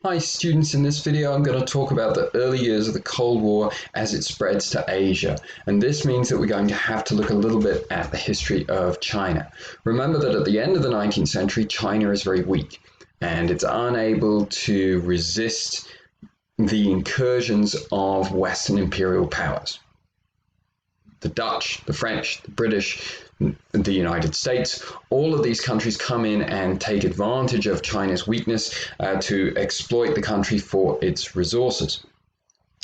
Hi students, in this video I'm going to talk about the early years of the Cold War as it spreads to Asia, and this means that we're going to have to look a little bit at the history of China. Remember that at the end of the 19th century China is very weak and it's unable to resist the incursions of Western imperial powers. The Dutch, the French, the British, the United States, all of these countries come in and take advantage of China's weakness to exploit the country for its resources.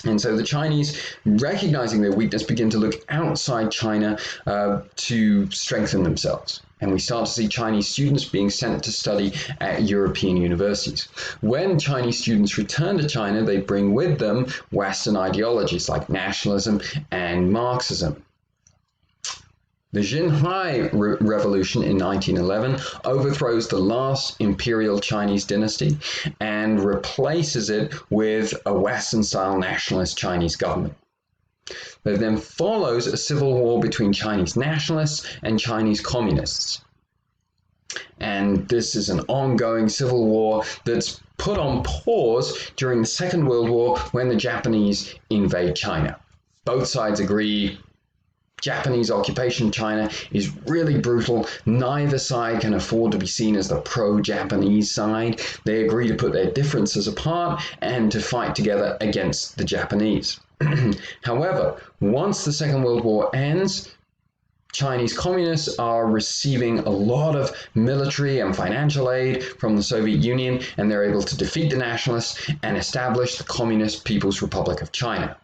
And so the Chinese, recognizing their weakness, begin to look outside China to strengthen themselves. And we start to see Chinese students being sent to study at European universities. When Chinese students return to China, they bring with them Western ideologies like nationalism and Marxism. The Xinhai Revolution in 1911 overthrows the last imperial Chinese dynasty and replaces it with a Western-style nationalist Chinese government. There then follows a civil war between Chinese nationalists and Chinese communists. And this is an ongoing civil war that's put on pause during the Second World War when the Japanese invade China. Both sides agree Japanese occupation of China is really brutal. Neither side can afford to be seen as the pro-Japanese side. They agree to put their differences apart and to fight together against the Japanese. However, once the Second World War ends, Chinese communists are receiving a lot of military and financial aid from the Soviet Union, and they're able to defeat the nationalists and establish the Communist People's Republic of China.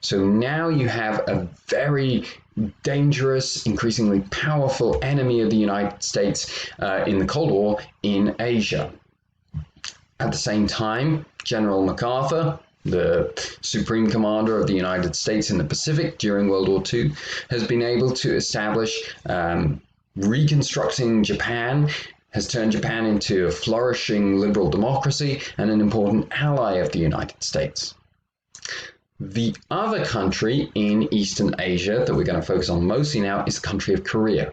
So now you have a very dangerous, increasingly powerful enemy of the United States in the Cold War in Asia. At the same time, General MacArthur, the Supreme Commander of the United States in the Pacific during World War II, has been able to establish reconstructing Japan, has turned Japan into a flourishing liberal democracy and an important ally of the United States. The other country in Eastern Asia that we're going to focus on mostly now is the country of Korea.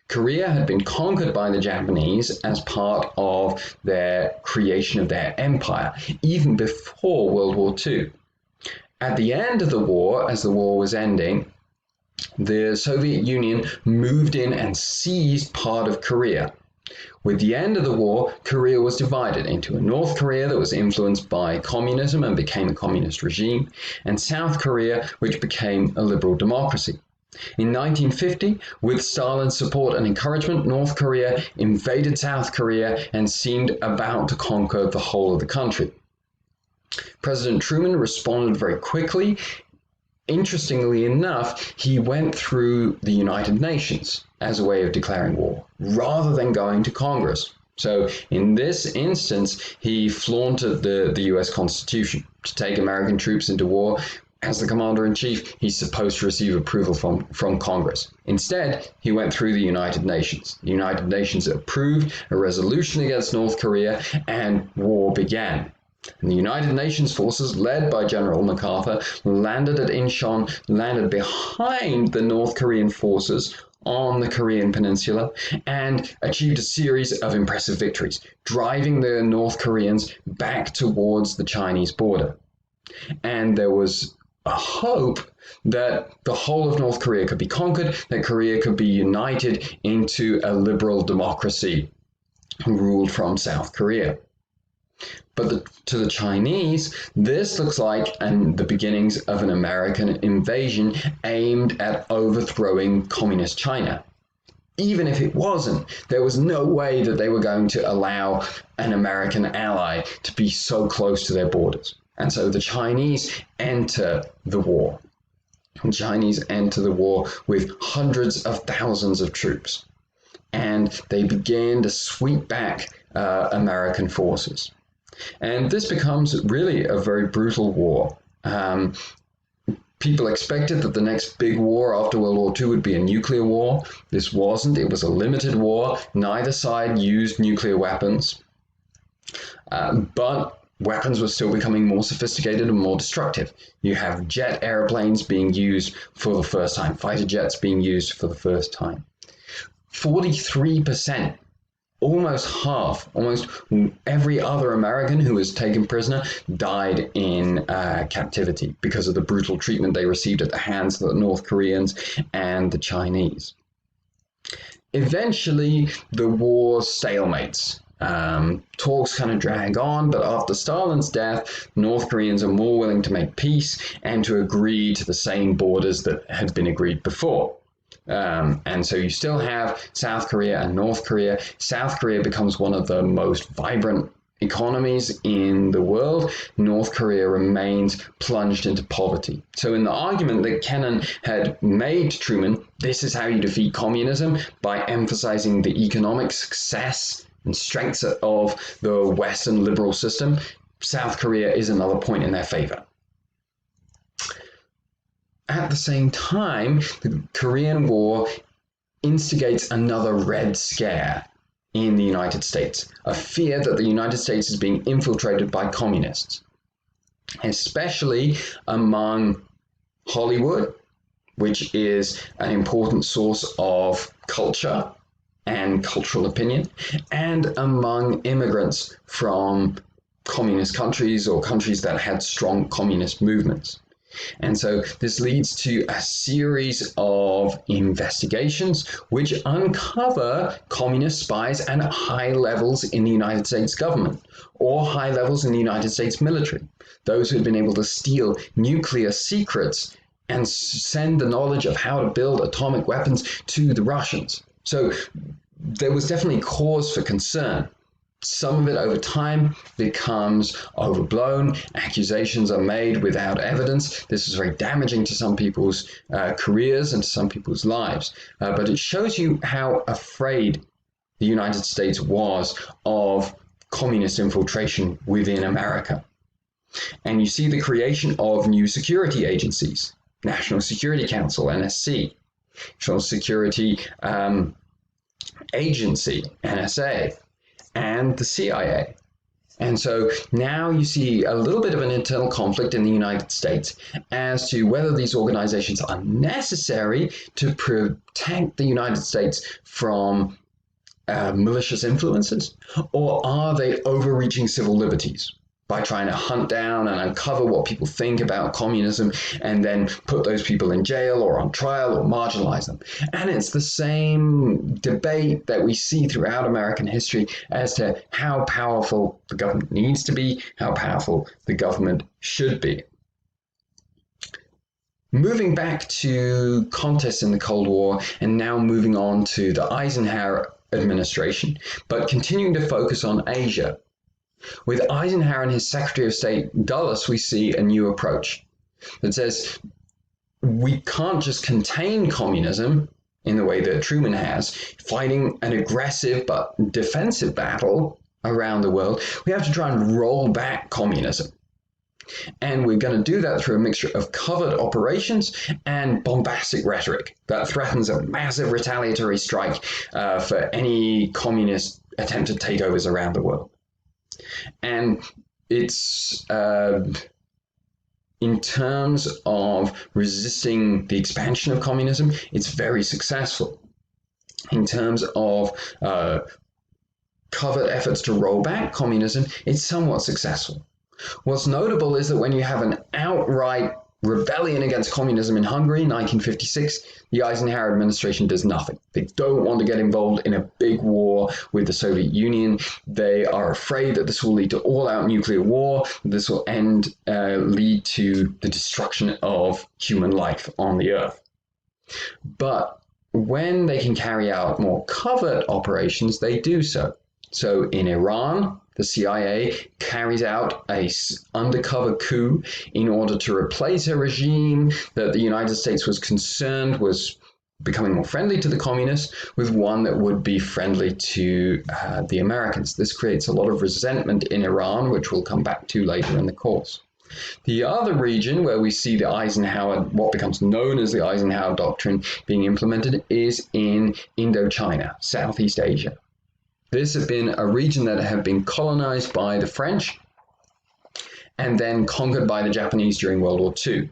Korea had been conquered by the Japanese as part of their creation of their empire, even before World War II. At the end of the war, as the war was ending, the Soviet Union moved in and seized part of Korea. With the end of the war, Korea was divided into a North Korea that was influenced by communism and became a communist regime, and South Korea, which became a liberal democracy. In 1950, with Stalin's support and encouragement, North Korea invaded South Korea and seemed about to conquer the whole of the country. President Truman responded very quickly. Interestingly enough, he went through the United Nations as a way of declaring war, rather than going to Congress. So in this instance, he flaunted the US Constitution. To take American troops into war, as the commander-in-chief, he's supposed to receive approval from Congress. Instead, he went through the United Nations. The United Nations approved a resolution against North Korea, and war began. And the United Nations forces, led by General MacArthur, landed at Incheon, landed behind the North Korean forces on the Korean peninsula, and achieved a series of impressive victories, driving the North Koreans back towards the Chinese border. And there was a hope that the whole of North Korea could be conquered, that Korea could be united into a liberal democracy ruled from South Korea. But to the Chinese, this looks like the beginnings of an American invasion aimed at overthrowing communist China. Even if it wasn't, there was no way that they were going to allow an American ally to be so close to their borders. And so the Chinese enter the war. The Chinese enter the war with hundreds of thousands of troops. And they begin to sweep back American forces. And this becomes really a very brutal war. People expected that the next big war after World War II would be a nuclear war. This wasn't. It was a limited war. Neither side used nuclear weapons. But weapons were still becoming more sophisticated and more destructive. You have jet airplanes being used for the first time, fighter jets being used for the first time. 43% almost every other American who was taken prisoner died in captivity because of the brutal treatment they received at the hands of the North Koreans and the Chinese. Eventually, the war stalemates. Talks kind of drag on, but after Stalin's death, North Koreans are more willing to make peace and to agree to the same borders that had been agreed before. And so you still have South Korea and North Korea. South Korea becomes one of the most vibrant economies in the world. North Korea remains plunged into poverty. So in the argument that Kennan had made to Truman, this is how you defeat communism, by emphasizing the economic success and strengths of the Western liberal system, South Korea is another point in their favor. At the same time, the Korean War instigates another Red Scare in the United States, a fear that the United States is being infiltrated by communists, especially among Hollywood, which is an important source of culture and cultural opinion, and among immigrants from communist countries or countries that had strong communist movements. And so this leads to a series of investigations which uncover communist spies at high levels in the United States government or high levels in the United States military, those who had been able to steal nuclear secrets and send the knowledge of how to build atomic weapons to the Russians. So there was definitely cause for concern. Some of it over time becomes overblown. Accusations are made without evidence. This is very damaging to some people's careers and to some people's lives. But it shows you how afraid the United States was of communist infiltration within America. And you see the creation of new security agencies, National Security Council, NSC, National Security Agency, NSA, and the CIA. And so now you see a little bit of an internal conflict in the United States as to whether these organizations are necessary to protect the United States from malicious influences, or are they overreaching civil liberties by trying to hunt down and uncover what people think about communism and then put those people in jail or on trial or marginalize them. And it's the same debate that we see throughout American history as to how powerful the government needs to be, how powerful the government should be. Moving back to contests in the Cold War and now moving on to the Eisenhower administration, but continuing to focus on Asia. With Eisenhower and his Secretary of State Dulles, we see a new approach that says we can't just contain communism in the way that Truman has, fighting an aggressive but defensive battle around the world. We have to try and roll back communism. And we're going to do that through a mixture of covert operations and bombastic rhetoric that threatens a massive retaliatory strike for any communist attempted takeovers around the world. And it's, in terms of resisting the expansion of communism, it's very successful. In terms of covert efforts to roll back communism, it's somewhat successful. What's notable is that when you have an outright rebellion against communism in Hungary in 1956, the Eisenhower administration does nothing. They don't want to get involved in a big war with the Soviet Union. They are afraid that this will lead to all-out nuclear war. This will lead to the destruction of human life on the earth. But when they can carry out more covert operations, they do so. So in Iran, the CIA carries out an undercover coup in order to replace a regime that the United States was concerned was becoming more friendly to the communists with one that would be friendly to the Americans. This creates a lot of resentment in Iran, which we'll come back to later in the course. The other region where we see the Eisenhower, what becomes known as the Eisenhower Doctrine, being implemented is in Indochina, Southeast Asia. This had been a region that had been colonized by the French and then conquered by the Japanese during World War II.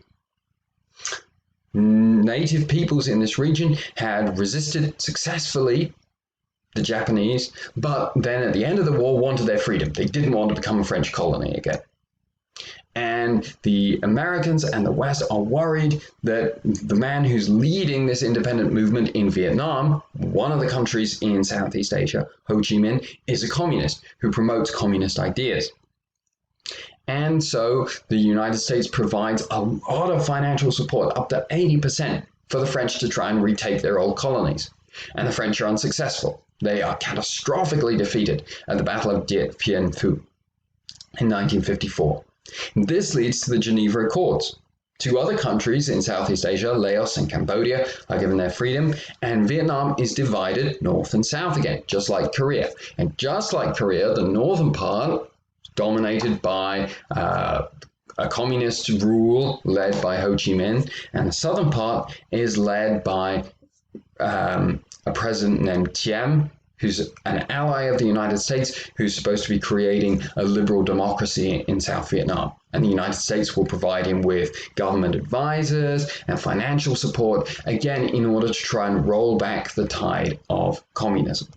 Native peoples in this region had resisted successfully the Japanese, but then at the end of the war wanted their freedom. They didn't want to become a French colony again. And the Americans and the West are worried that the man who's leading this independent movement in Vietnam, one of the countries in Southeast Asia, Ho Chi Minh, is a communist who promotes communist ideas. And so the United States provides a lot of financial support, up to 80%, for the French to try and retake their old colonies. And the French are unsuccessful. They are catastrophically defeated at the Battle of Dien Bien Phu in 1954. This leads to the Geneva Accords. Two other countries in Southeast Asia, Laos and Cambodia, are given their freedom, and Vietnam is divided north and south again, just like Korea. And just like Korea, the northern part is dominated by a communist rule led by Ho Chi Minh, and the southern part is led by a president named Thiem, who's an ally of the United States, who's supposed to be creating a liberal democracy in South Vietnam. And the United States will provide him with government advisors and financial support, again, in order to try and roll back the tide of communism.